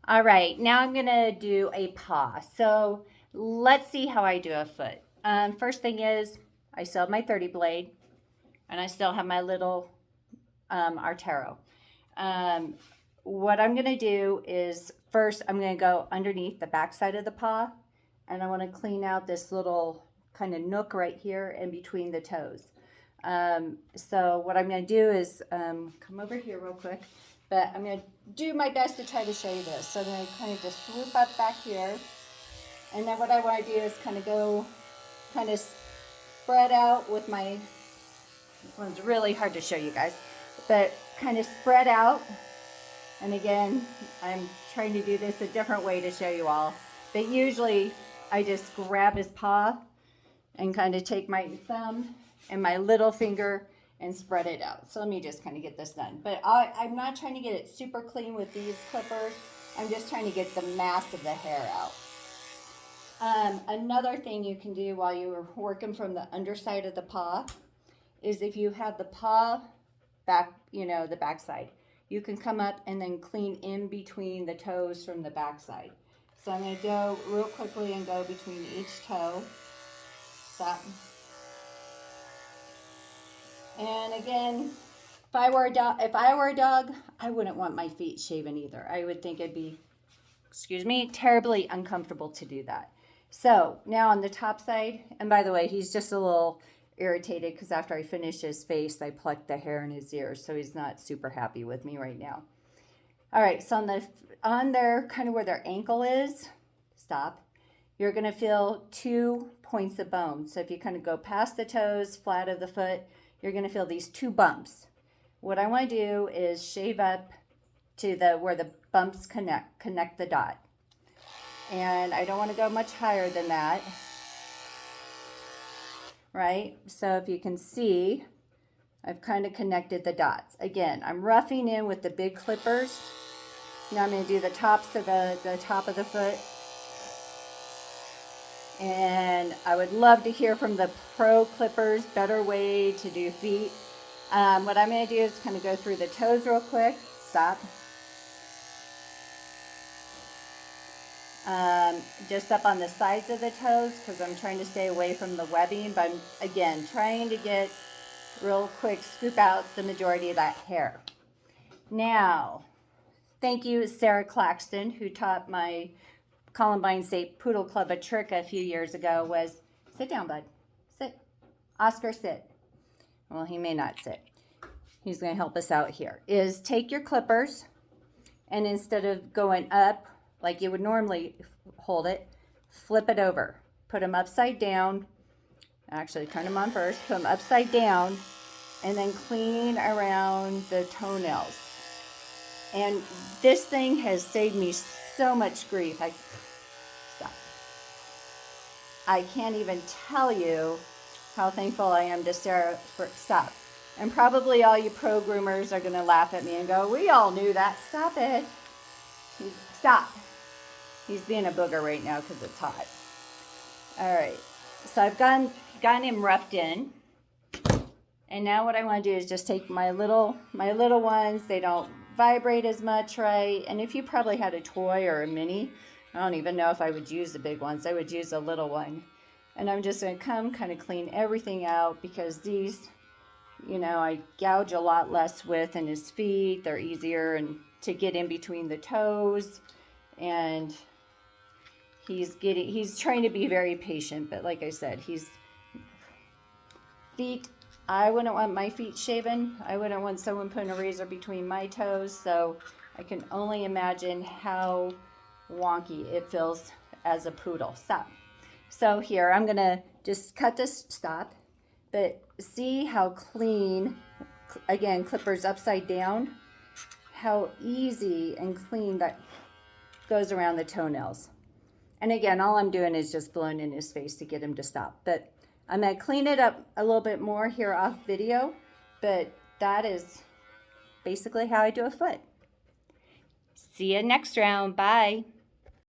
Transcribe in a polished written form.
All right, now I'm gonna do a paw. So let's see how I do a foot. First thing is I still have my 30 blade and I still have my little Artero. What I'm gonna do is first I'm gonna go underneath the back side of the paw and I wanna clean out this little kind of nook right here in between the toes. So what I'm gonna do is come over here real quick, but I'm gonna do my best to try to show you this. So I'm gonna kind of just swoop up back here. And then what I wanna do is kind of go, kind of spread out with my, this one's really hard to show you guys, but kind of spread out. And again, I'm trying to do this a different way to show you all. But usually I just grab his paw and kind of take my thumb and my little finger and spread it out. So let me just kind of get this done. But I'm not trying to get it super clean with these clippers. I'm just trying to get the mass of the hair out. Another thing you can do while you're working from the underside of the paw is if you have the paw back, you know, the back side, you can come up and then clean in between the toes from the back side. So I'm going to go real quickly and go between each toe. Stop. And again, if I were a dog, I wouldn't want my feet shaven either. I would think it'd be, excuse me, terribly uncomfortable to do that. So now on the top side, and by the way, he's just a little irritated because after I finished his face, I plucked the hair in his ears, so he's not super happy with me right now. All right, so on there, kind of where their ankle is, stop, you're gonna feel 2 points of bone. So if you kind of go past the toes, flat of the foot, you're gonna feel these 2 bumps. What I wanna do is shave up to where the bumps connect the dot. And I don't wanna go much higher than that, right? So if you can see, I've kind of connected the dots. Again, I'm roughing in with the big clippers. Now I'm going to do the tops of the top of the foot. And I would love to hear from the pro clippers, better way to do feet. What I'm going to do is kind of go through the toes real quick. Stop. Just up on the sides of the toes because I'm trying to stay away from the webbing. But I'm, again, trying to get real quick, scoop out the majority of that hair. Now, thank you, Sarah Claxton, who taught my Columbine State Poodle Club a trick a few years ago was, sit down, bud, sit. Oscar, sit. Well, he may not sit. He's going to help us out here. Is take your clippers and instead of going up like you would normally hold it, flip it over. Put them upside down. Actually, turn them on first. Put them upside down and then clean around the toenails. And this thing has saved me so much grief. I can't even tell you how thankful I am to Sarah for stop. And probably all you pro groomers are going to laugh at me and go, we all knew that. Stop it. Stop. He's being a booger right now because it's hot. All right. So I've gotten him roughed in. And now what I want to do is just take my little ones. They don't vibrate as much, right? And if you probably had a toy or a mini, I don't even know if I would use the big ones. I would use a little one. And I'm just going to come kind of clean everything out because these, you know, I gouge a lot less with in his feet. They're easier and to get in between the toes. And he's trying to be very patient, but like I said, feet, I wouldn't want my feet shaven. I wouldn't want someone putting a razor between my toes, so I can only imagine how wonky it feels as a poodle. Stop. So here, I'm gonna just cut this, stop, but see how clean, again, clippers upside down, how easy and clean that goes around the toenails. And again, all I'm doing is just blowing in his face to get him to stop. But I'm going to clean it up a little bit more here off video. But that is basically how I do a foot. See you next round. Bye.